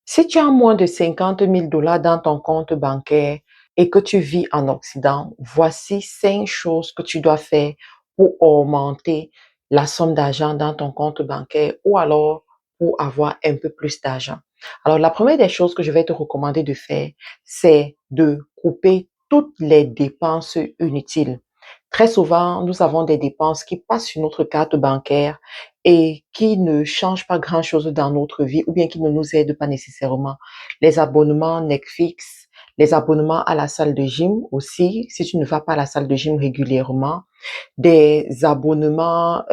Si tu as moins de 50 000 $ dans ton compte bancaire et que tu vis en Occident, voici 5 choses que tu dois faire pour augmenter la somme d'argent dans ton compte bancaire ou alors pour avoir un peu plus d'argent. Alors, la première des choses que je vais te recommander de faire, c'est de couper toutes les dépenses inutiles. Très souvent, nous avons des dépenses qui passent sur notre carte bancaire et qui ne changent pas grand-chose dans notre vie ou bien qui ne nous aident pas nécessairement. Les abonnements Netflix, les abonnements à la salle de gym aussi, si tu ne vas pas à la salle de gym régulièrement, des abonnements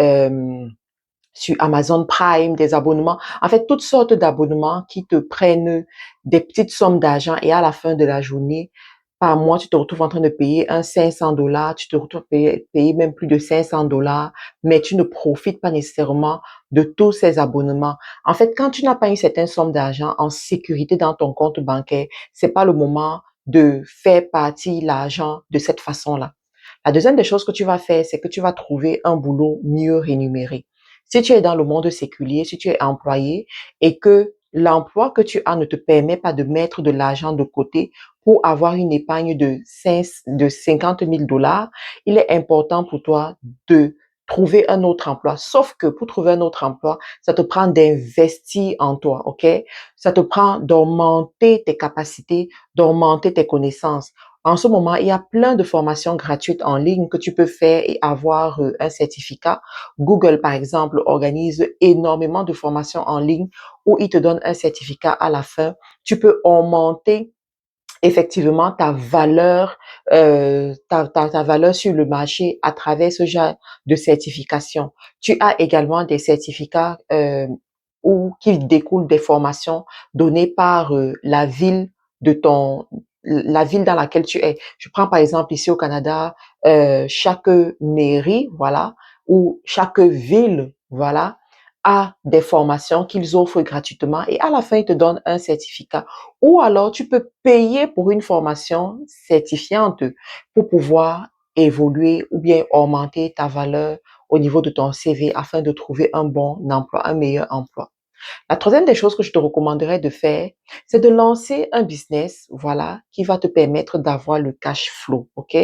sur Amazon Prime, des abonnements, en fait, toutes sortes d'abonnements qui te prennent des petites sommes d'argent et à la fin de la journée, par mois, tu te retrouves en train de payer un 500 $, tu te retrouves payer même plus de 500 $, mais tu ne profites pas nécessairement de tous ces abonnements. En fait, quand tu n'as pas une certaine somme d'argent en sécurité dans ton compte bancaire, c'est pas le moment de faire partir l'argent de cette façon-là. La deuxième des choses que tu vas faire, c'est que tu vas trouver un boulot mieux rémunéré. Si tu es dans le monde séculier, si tu es employé et que l'emploi que tu as ne te permet pas de mettre de l'argent de côté pour avoir une épargne de 50 000 $, il est important pour toi de trouver un autre emploi. Sauf que pour trouver un autre emploi, ça te prend d'investir en toi, ok? Ça te prend d'augmenter tes capacités, d'augmenter tes connaissances. En ce moment, il y a plein de formations gratuites en ligne que tu peux faire et avoir un certificat. Google, par exemple, organise énormément de formations en ligne où il te donne un certificat à la fin. Tu peux augmenter effectivement ta valeur sur le marché à travers ce genre de certification. Tu as également des certificats ou qui découlent des formations données par la ville dans laquelle tu es. Je prends par exemple ici au Canada, chaque mairie, voilà, ou chaque ville, voilà, a des formations qu'ils offrent gratuitement et à la fin, ils te donnent un certificat. Ou alors, tu peux payer pour une formation certifiante pour pouvoir évoluer ou bien augmenter ta valeur au niveau de ton CV afin de trouver un bon emploi, un meilleur emploi. La troisième des choses que je te recommanderais de faire, c'est de lancer un business, voilà, qui va te permettre d'avoir le cash flow, ok?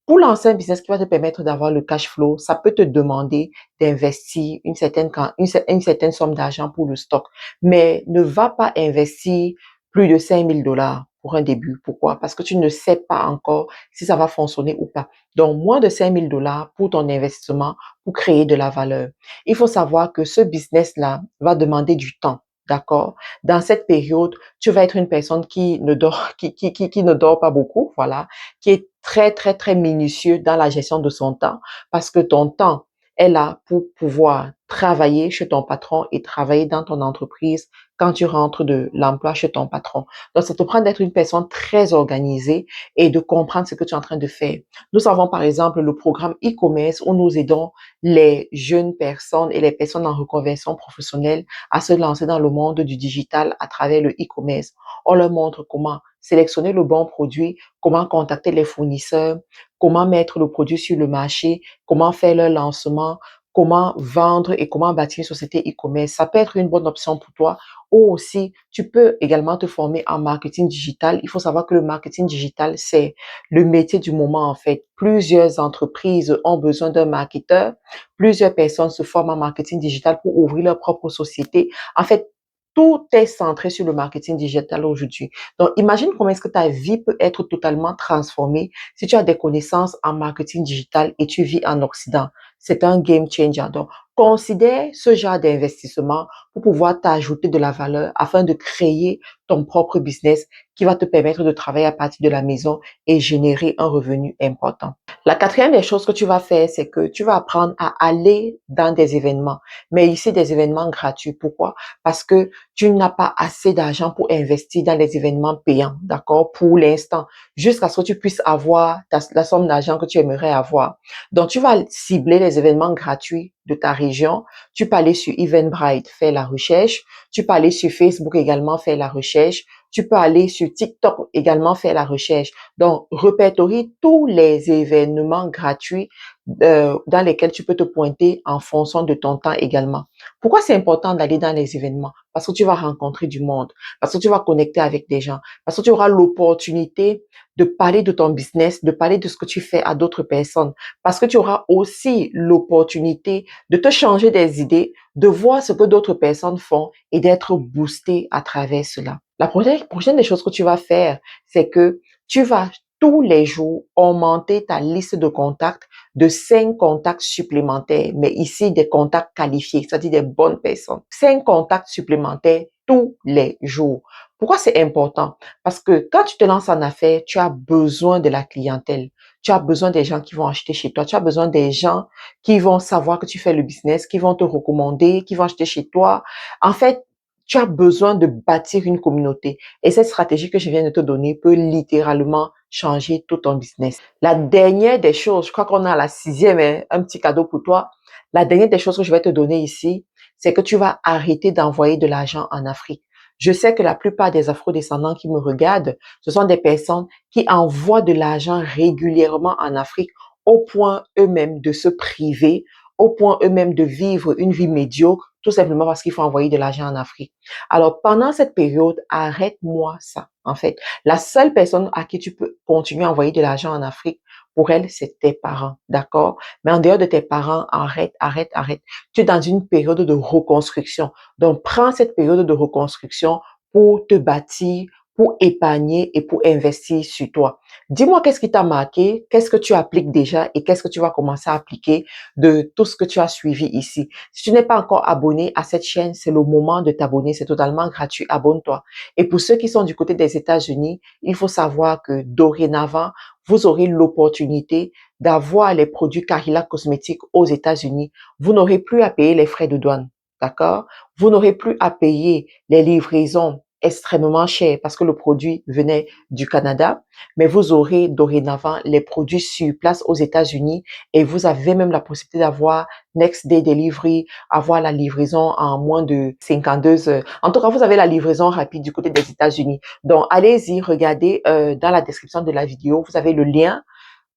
Pour lancer un business qui va te permettre d'avoir le cash flow, ça peut te demander d'investir une certaine somme d'argent pour le stock. Mais ne va pas investir plus de 5 000 $ pour un début. Pourquoi? Parce que tu ne sais pas encore si ça va fonctionner ou pas. Donc, moins de 5 000 $ pour ton investissement pour créer de la valeur. Il faut savoir que ce business-là va demander du temps. D'accord? Dans cette période, tu vas être une personne qui ne dort, qui ne dort pas beaucoup, voilà, qui est très, très, très minutieux dans la gestion de son temps parce que ton temps est là pour pouvoir travailler chez ton patron et travailler dans ton entreprise quand tu rentres de l'emploi chez ton patron. Donc, ça te prend d'être une personne très organisée et de comprendre ce que tu es en train de faire. Nous avons par exemple le programme e-commerce où nous aidons les jeunes personnes et les personnes en reconversion professionnelle à se lancer dans le monde du digital à travers le e-commerce. On leur montre comment sélectionner le bon produit, comment contacter les fournisseurs, comment mettre le produit sur le marché, comment faire leur lancement, comment vendre et comment bâtir une société e-commerce. Ça peut être une bonne option pour toi. Ou aussi, tu peux également te former en marketing digital. Il faut savoir que le marketing digital, c'est le métier du moment en fait. Plusieurs entreprises ont besoin d'un marketeur. Plusieurs personnes se forment en marketing digital pour ouvrir leur propre société. En fait, tout est centré sur le marketing digital aujourd'hui. Donc, imagine comment est-ce que ta vie peut être totalement transformée si tu as des connaissances en marketing digital et tu vis en Occident. C'est un game changer. Donc, considère ce genre d'investissement pour pouvoir t'ajouter de la valeur afin de créer ton propre business qui va te permettre de travailler à partir de la maison et générer un revenu important. La quatrième des choses que tu vas faire, c'est que tu vas apprendre à aller dans des événements, mais ici des événements gratuits. Pourquoi? Parce que tu n'as pas assez d'argent pour investir dans les événements payants, d'accord, pour l'instant, jusqu'à ce que tu puisses avoir la somme d'argent que tu aimerais avoir. Donc, tu vas cibler les événements gratuits de ta région. Tu peux aller sur Eventbrite, faire la recherche. Tu peux aller sur Facebook également, faire la recherche. Tu peux aller sur TikTok également faire la recherche. Donc, répertorie tous les événements gratuits dans lesquels tu peux te pointer en fonction de ton temps également. Pourquoi c'est important d'aller dans les événements? Parce que tu vas rencontrer du monde, parce que tu vas connecter avec des gens, parce que tu auras l'opportunité de parler de ton business, de parler de ce que tu fais à d'autres personnes, parce que tu auras aussi l'opportunité de te changer des idées, de voir ce que d'autres personnes font et d'être boosté à travers cela. La prochaine des choses que tu vas faire, c'est que tu vas tous les jours augmenter ta liste de contacts de 5 contacts supplémentaires, mais ici des contacts qualifiés, c'est-à-dire des bonnes personnes. 5 contacts supplémentaires tous les jours. Pourquoi c'est important? Parce que quand tu te lances en affaires, tu as besoin de la clientèle. Tu as besoin des gens qui vont acheter chez toi. Tu as besoin des gens qui vont savoir que tu fais le business, qui vont te recommander, qui vont acheter chez toi. En fait, tu as besoin de bâtir une communauté. Et cette stratégie que je viens de te donner peut littéralement changer tout ton business. La dernière des choses, je crois qu'on est à la 6e, hein, un petit cadeau pour toi. La dernière des choses que je vais te donner ici, c'est que tu vas arrêter d'envoyer de l'argent en Afrique. Je sais que la plupart des afro-descendants qui me regardent, ce sont des personnes qui envoient de l'argent régulièrement en Afrique au point eux-mêmes de se priver, au point eux-mêmes de vivre une vie médiocre, tout simplement parce qu'il faut envoyer de l'argent en Afrique. Alors, pendant cette période, arrête-moi ça, en fait. La seule personne à qui tu peux continuer à envoyer de l'argent en Afrique, pour elle, c'est tes parents, d'accord? Mais en dehors de tes parents, arrête, arrête, arrête. Tu es dans une période de reconstruction. Donc, prends cette période de reconstruction pour te bâtir, pour épargner et pour investir sur toi. Dis-moi qu'est-ce qui t'a marqué, qu'est-ce que tu appliques déjà et qu'est-ce que tu vas commencer à appliquer de tout ce que tu as suivi ici. Si tu n'es pas encore abonné à cette chaîne, c'est le moment de t'abonner. C'est totalement gratuit. Abonne-toi. Et pour ceux qui sont du côté des États-Unis, il faut savoir que dorénavant, vous aurez l'opportunité d'avoir les produits Carilla Cosmétiques aux États-Unis. Vous n'aurez plus à payer les frais de douane. D'accord? Vous n'aurez plus à payer les livraisons extrêmement chères parce que le produit venait du Canada, mais vous aurez dorénavant les produits sur place aux États-Unis et vous avez même la possibilité d'avoir Next Day Delivery, avoir la livraison en moins de 52 heures. En tout cas, vous avez la livraison rapide du côté des États-Unis. Donc, allez-y, regardez dans la description de la vidéo, vous avez le lien.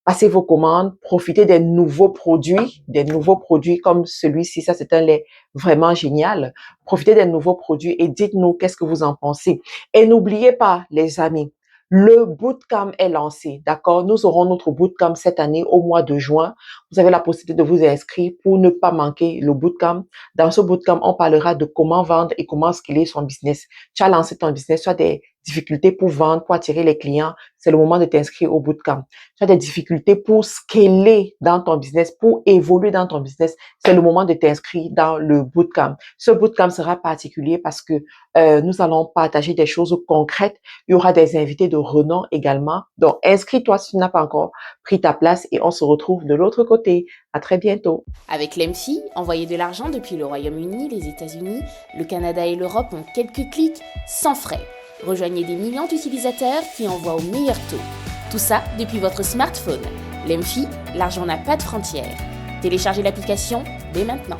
Passez vos commandes, profitez des nouveaux produits comme celui-ci. Ça, c'est un lait vraiment génial. Profitez des nouveaux produits et dites-nous qu'est-ce que vous en pensez. Et n'oubliez pas, les amis, le bootcamp est lancé, d'accord? Nous aurons notre bootcamp cette année au mois de juin. Vous avez la possibilité de vous inscrire pour ne pas manquer le bootcamp. Dans ce bootcamp, on parlera de comment vendre et comment scaler son business. Tu as lancé ton business, tu as des difficultés pour vendre, pour attirer les clients. C'est le moment de t'inscrire au bootcamp. Tu as des difficultés pour scaler dans ton business, pour évoluer dans ton business. C'est le moment de t'inscrire dans le bootcamp. Ce bootcamp sera particulier parce que nous allons partager des choses concrètes. Il y aura des invités de renom également. Donc, inscris-toi si tu n'as pas encore pris ta place et on se retrouve de l'autre côté. À très bientôt. Avec l'EMFI, envoyer de l'argent depuis le Royaume-Uni, les États-Unis, le Canada et l'Europe en quelques clics, sans frais. Rejoignez des millions d'utilisateurs qui envoient au meilleur taux. Tout ça depuis votre smartphone. L'EMFI, l'argent n'a pas de frontières. Téléchargez l'application dès maintenant.